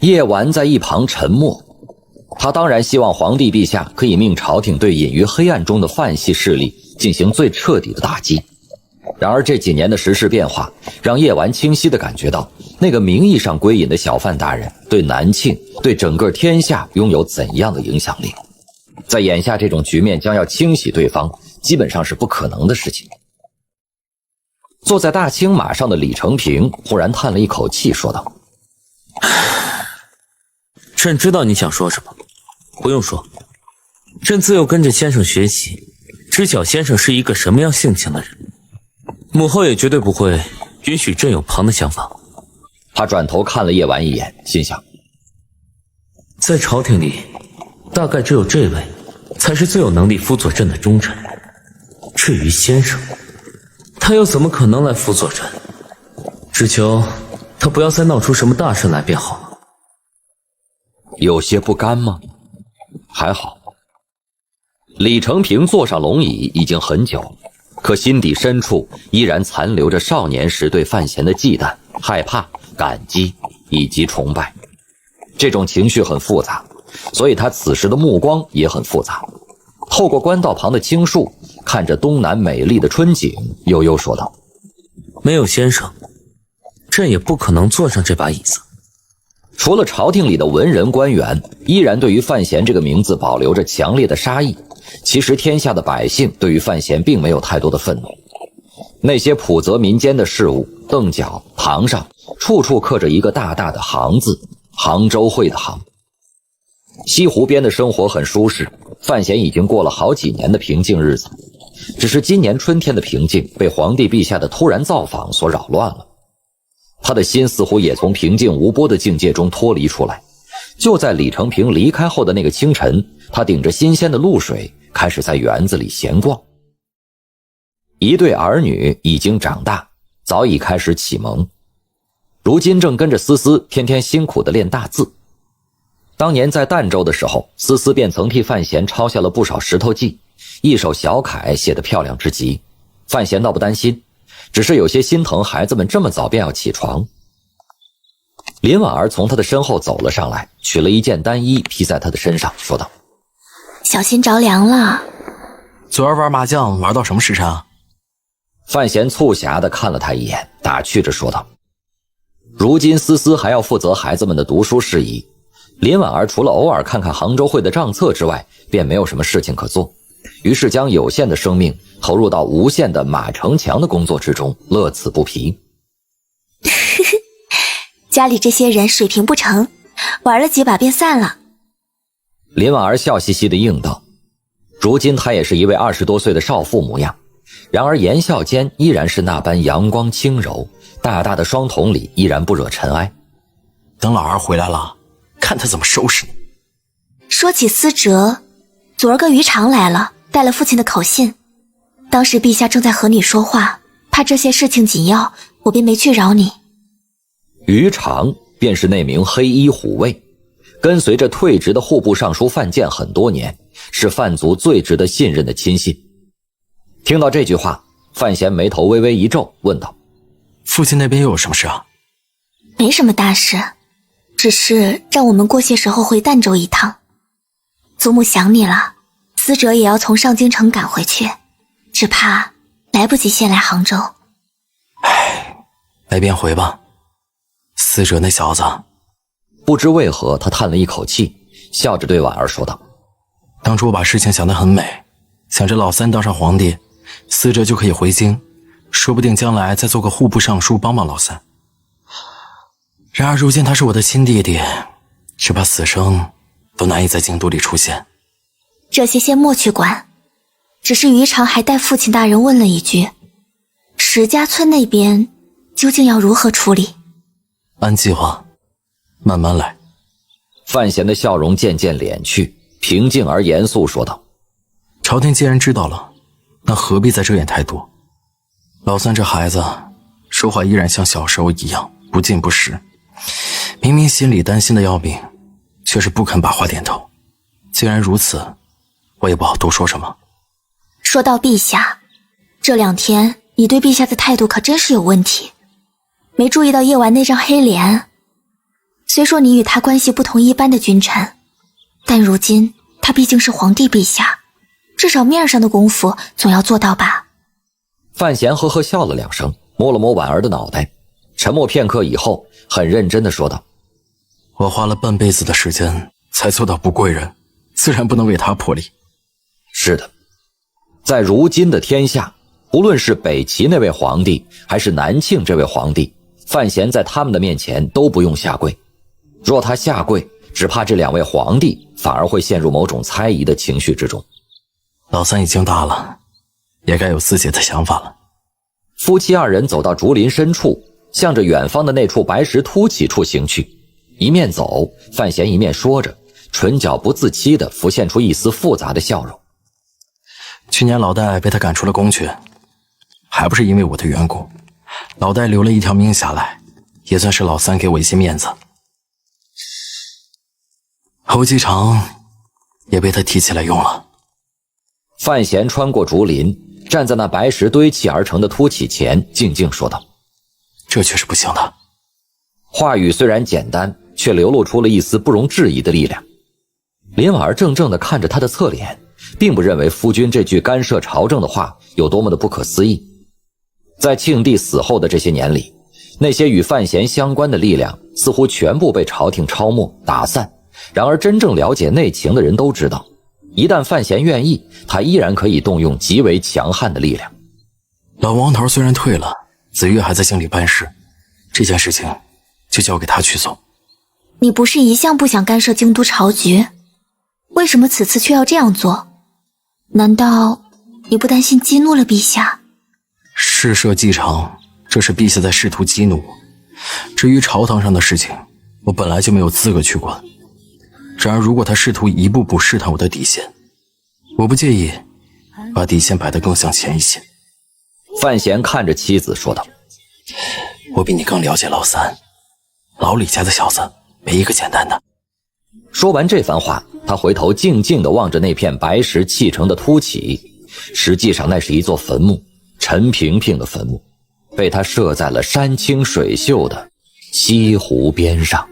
叶丸在一旁沉默，他当然希望皇帝陛下可以命朝廷对隐于黑暗中的范系势力进行最彻底的打击。然而这几年的时事变化让叶丸清晰地感觉到，那个名义上归隐的小范大人对南庆，对整个天下拥有怎样的影响力。在眼下这种局面将要清洗对方，基本上是不可能的事情。坐在大青马上的李承平忽然叹了一口气，说道：朕知道你想说什么，不用说，朕自幼跟着先生学习，知晓先生是一个什么样性情的人，母后也绝对不会允许朕有旁的想法。他转头看了叶丸一眼，心想，在朝廷里大概只有这位才是最有能力辅佐朕的忠臣，至于先生，他又怎么可能来辅佐朕？只求他不要再闹出什么大事来便好了。有些不甘吗？还好。李承平坐上龙椅已经很久，可心底深处依然残留着少年时对范闲的忌惮、害怕、感激以及崇拜。这种情绪很复杂，所以他此时的目光也很复杂。透过官道旁的青树，看着东南美丽的春景，悠悠说道：没有先生，朕也不可能坐上这把椅子。除了朝廷里的文人官员依然对于范闲这个名字保留着强烈的杀意，其实天下的百姓对于范闲并没有太多的愤怒。那些普泽民间的事物，凳脚、堂上，处处刻着一个大大的杭字，杭州会的杭。西湖边的生活很舒适，范闲已经过了好几年的平静日子，只是今年春天的平静被皇帝陛下的突然造访所扰乱了。他的心似乎也从平静无波的境界中脱离出来。就在李承平离开后的那个清晨，他顶着新鲜的露水开始在园子里闲逛。一对儿女已经长大，早已开始启蒙，如今正跟着思思天天辛苦地练大字。当年在儋州的时候，思思便曾替范闲抄下了不少石头记，一手小楷写得漂亮之极。范闲倒不担心，只是有些心疼孩子们这么早便要起床。林婉儿从他的身后走了上来，取了一件单衣披在他的身上，说道：小心着凉了。昨儿玩麻将玩到什么时辰啊？范闲促狭地看了他一眼，打趣着说道：如今思思还要负责孩子们的读书事宜，林婉儿除了偶尔看看杭州会的账册之外，便没有什么事情可做，于是将有限的生命投入到无限的马成强的工作之中，乐此不疲。家里这些人水平不成，玩了几把便散了。林婉儿笑嘻嘻地应道，如今她也是一位20多岁的少妇模样，然而言笑间依然是那般阳光轻柔，大大的双瞳里依然不惹尘埃。等老二回来了，看他怎么收拾你。说起思哲，昨儿个于常来了，带了父亲的口信。当时陛下正在和你说话，怕这些事情紧要，我便没去扰你。于常便是那名黑衣虎卫，跟随着退职的户部尚书范建很多年，是范族最值得信任的亲信。听到这句话，范闲眉头微微一皱，问道：父亲那边又有什么事啊？没什么大事，只是让我们过些时候回儋州一趟。祖母想你了，思哲也要从上京城赶回去，只怕来不及先来杭州。唉，来便回吧。思哲那小子，不知为何他叹了一口气，笑着对婉儿说道：当初我把事情想得很美，想着老三当上皇帝，思哲就可以回京，说不定将来再做个户部尚书帮帮老三。然而如今他是我的亲弟弟，只怕死生都难以在京都里出现。这些先莫去管，只是于常还带父亲大人问了一句，石家村那边究竟要如何处理？按计划慢慢来。范闲的笑容渐渐敛去，平静而严肃说道：朝廷既然知道了，那何必再遮掩太多？老三这孩子说话依然像小时候一样不尽不实，明明心里担心的要命，却是不肯把话点头。既然如此，我也不好多说什么。说到陛下，这2天你对陛下的态度可真是有问题，没注意到夜晚那张黑脸。虽说你与他关系不同一般的君臣，但如今他毕竟是皇帝陛下，至少面上的功夫总要做到吧。范闲呵呵笑了2声，摸了摸婉儿的脑袋，沉默片刻以后，很认真地说道：我花了半辈子的时间才做到不贵人，自然不能为他破例。是的，在如今的天下，无论是北齐那位皇帝，还是南庆这位皇帝，范闲在他们的面前都不用下跪。若他下跪，只怕这2位皇帝反而会陷入某种猜疑的情绪之中。老三已经大了，也该有自己的想法了。夫妻2人走到竹林深处，向着远方的那处白石凸起处行去。一面走，范闲一面说着，唇角不自期地浮现出一丝复杂的笑容。去年老戴被他赶出了宫去，还不是因为我的缘故。老戴留了一条命下来，也算是老三给我一些面子。侯继常也被他提起来用了。范闲穿过竹林，站在那白石堆砌而成的凸起前，静静说道：这却是不行的。话语虽然简单，却流露出了一丝不容置疑的力量。林婉儿怔怔地看着他的侧脸，并不认为夫君这句干涉朝政的话有多么的不可思议。在庆帝死后的这些年里，那些与范闲相关的力量似乎全部被朝廷抄没打散。然而真正了解内情的人都知道，一旦范闲愿意，他依然可以动用极为强悍的力量。老王头虽然退了，子越还在京里办事，这件事情就交给他去做。你不是一向不想干涉京都朝局，为什么此次却要这样做？难道你不担心激怒了陛下？事涉继承，这是陛下在试图激怒我。至于朝堂上的事情，我本来就没有资格去管。然而如果他试图一步步试探我的底线，我不介意把底线摆得更向前一些。范闲看着妻子说道：我比你更了解老三，老李家的小子没一个简单的。说完这番话，他回头静静地望着那片白石砌成的凸起，实际上那是一座坟墓，陈萍萍的坟墓，被他设在了山清水秀的西湖边上。